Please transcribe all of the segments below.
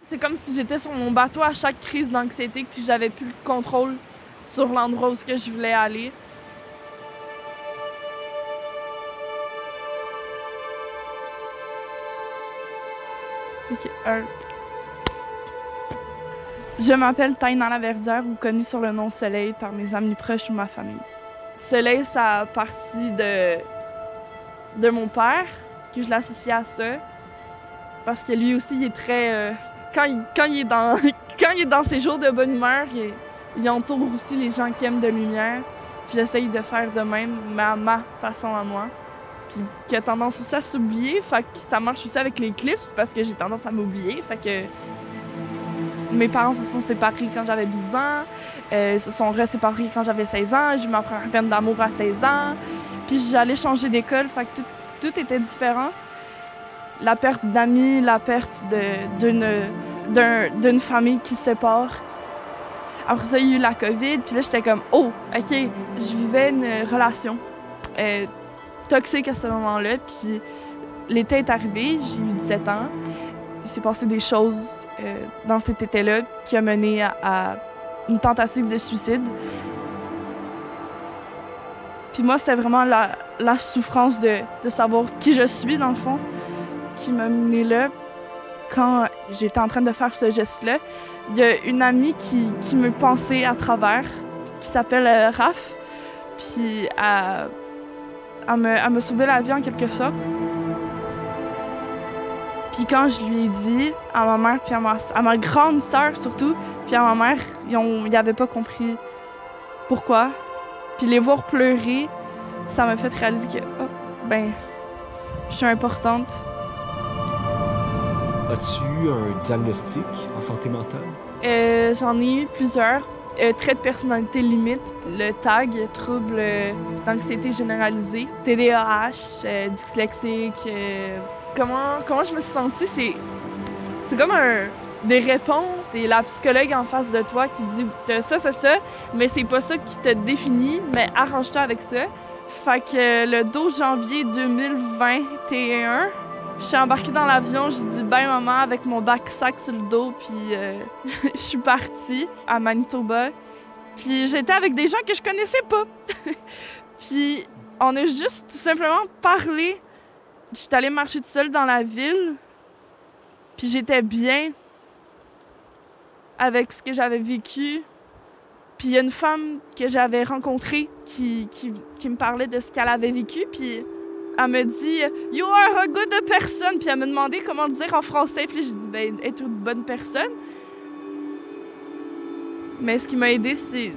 C'est comme si j'étais sur mon bateau à chaque crise d'anxiété, puis j'avais plus le contrôle sur l'endroit où je voulais aller. Ok, Je m'appelle Taina Laverdière, ou connue sur le nom Soleil par mes amis proches ou ma famille. Soleil, ça a parti de mon père, que je l'associais à ça. Parce que lui aussi, il est très... quand il est dans ses jours de bonne humeur, il entoure aussi les gens qui aiment de lumière. Puis j'essaye de faire de même, mais à ma façon à moi. Puis qui a tendance aussi à s'oublier, fait que ça marche aussi avec les clips, parce que j'ai tendance à m'oublier, fait que... Mes parents se sont séparés quand j'avais 12 ans, se sont reséparés quand j'avais 16 ans, j'ai eu ma première peine d'amour à 16 ans, puis j'allais changer d'école, fait que tout était différent. La perte d'amis, la perte d'une famille qui se sépare. Après ça, il y a eu la COVID, puis là, j'étais comme « Oh, OK, je vivais une relation toxique à ce moment-là, puis l'été est arrivé, j'ai eu 17 ans, il s'est passé des choses dans cet été-là qui a mené à une tentative de suicide. Puis moi, c'était vraiment la souffrance de savoir qui je suis, dans le fond, qui m'a menée là. Quand j'étais en train de faire ce geste-là, il y a une amie qui me pensait à travers, qui s'appelle Raph, puis elle m'a sauvé la vie en quelque sorte. Puis quand je lui ai dit à ma mère, puis à ma grande sœur surtout, puis à ma mère, ils n'avaient pas compris pourquoi. Puis les voir pleurer, ça m'a fait réaliser que, oh, ben, je suis importante. As-tu eu un diagnostic en santé mentale? J'en ai eu plusieurs. Traits de personnalité limite, le TAG, trouble d'anxiété généralisée, TDAH, dyslexique. Comment je me suis sentie, c'est comme des réponses et la psychologue en face de toi qui dit ça, mais c'est pas ça qui te définit, mais arrange-toi avec ça. Fait que le 12 janvier 2021, je suis embarquée dans l'avion, j'ai dit « ben maman » avec mon backsack sur le dos, puis je suis partie à Manitoba. Puis j'étais avec des gens que je connaissais pas. Puis on a juste tout simplement parlé. Je suis allée marcher toute seule dans la ville, puis j'étais bien avec ce que j'avais vécu. Puis il y a une femme que j'avais rencontrée qui me parlait de ce qu'elle avait vécu, puis elle me dit « You are a good person », puis elle me demandait comment le dire en français, puis j'ai dit « Ben, être une bonne personne ». Mais ce qui m'a aidée, c'est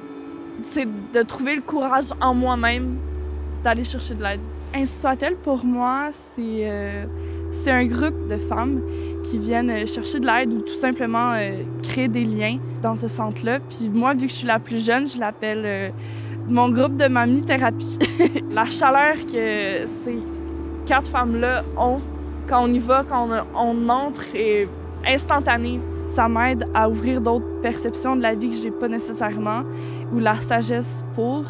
de trouver le courage en moi-même d'aller chercher de l'aide. Institoire, pour moi, c'est un groupe de femmes qui viennent chercher de l'aide ou tout simplement créer des liens dans ce centre-là. Puis moi, vu que je suis la plus jeune, je l'appelle mon groupe de mamie-thérapie. La chaleur que ces 4 femmes-là ont quand on y va, quand on entre, est instantanée. Ça m'aide à ouvrir d'autres perceptions de la vie que j'ai pas nécessairement ou la sagesse pour.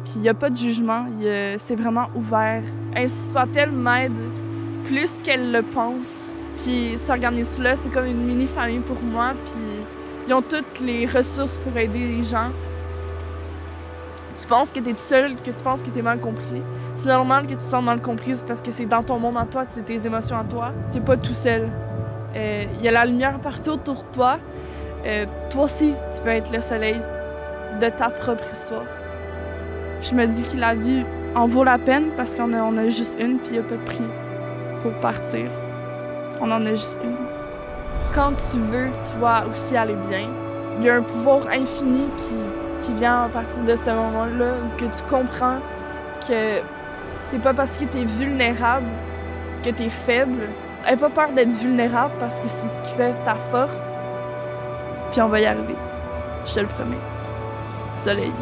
Puis il n'y a pas de jugement, c'est vraiment ouvert. Institoire m'aide plus qu'elle le pense. Puis ce organisme-là, c'est comme une mini-famille pour moi. Puis ils ont toutes les ressources pour aider les gens. Tu penses que tu es tout seul, que tu penses que tu es mal compris. C'est normal que tu te sens mal comprise parce que c'est dans ton monde à toi, c'est tes émotions à toi. Tu n'es pas tout seul. Il y a la lumière partout autour de toi. Toi aussi, tu peux être le soleil de ta propre histoire. Je me dis que la vie en vaut la peine parce qu'on a juste une, puis il n'y a pas de prix pour partir. On en a juste une. Quand tu veux, toi aussi, aller bien, il y a un pouvoir infini qui vient à partir de ce moment-là où que tu comprends que c'est pas parce que tu es vulnérable que tu es faible. N'aie pas peur d'être vulnérable parce que c'est ce qui fait ta force. Puis on va y arriver. Je te le promets. Soleil.